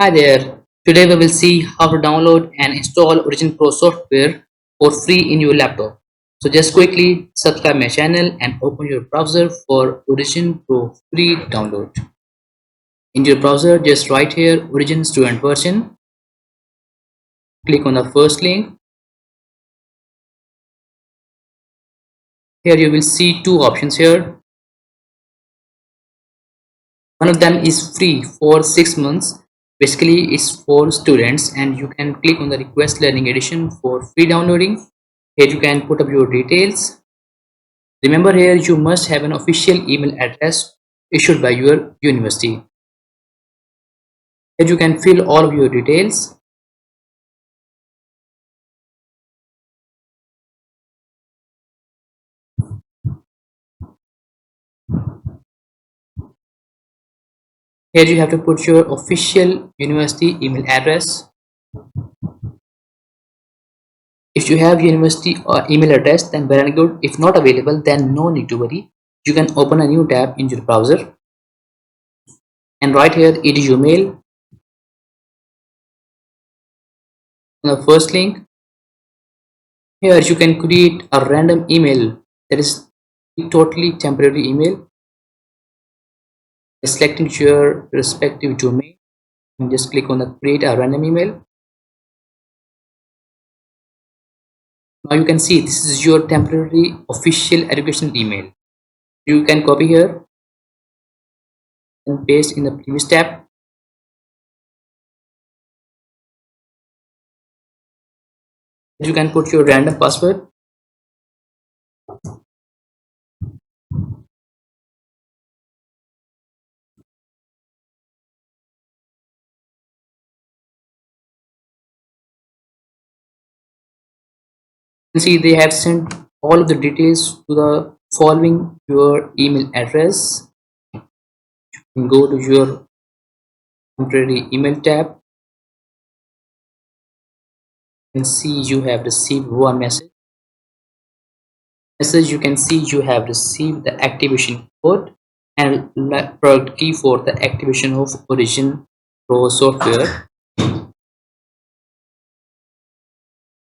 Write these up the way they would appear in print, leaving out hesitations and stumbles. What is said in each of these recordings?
Hi there. Today we will see how to download and install Origin Pro software for free in your laptop. So just quickly subscribe my channel and open your browser for Origin Pro free download. In your browser, just write here Origin Student Version. Click on the first link. Here you will see two options here. One of them is free for 6 months. Basically, it's for students and you can click on the Request Learning Edition for free downloading. Here you can put up your details. Remember here you must have an official email address issued by your university. Here you can fill all of your details. Here you have to put your official university email address. If you have university email address, then very good. If not available, then no need to worry. You can open a new tab in your browser and write here edu mail on the first link. Here you can create a random email that is totally temporary email. Selecting your respective domain and just click on the create a random email. Now you can see this is your temporary official educational email. You can copy here and paste in the previous tab. You can put your random password. You can see they have sent all of the details to the following your email address. You can go to your temporary email tab and see you have received one message. You can see you have received the activation code and product key for the activation of Origin Pro software.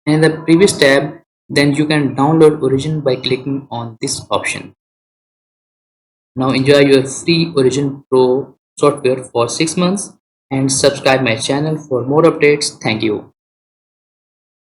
In the previous tab, then you can download Origin by clicking on this option. Now enjoy your free Origin Pro software for 6 months and subscribe my channel for more updates. Thank you.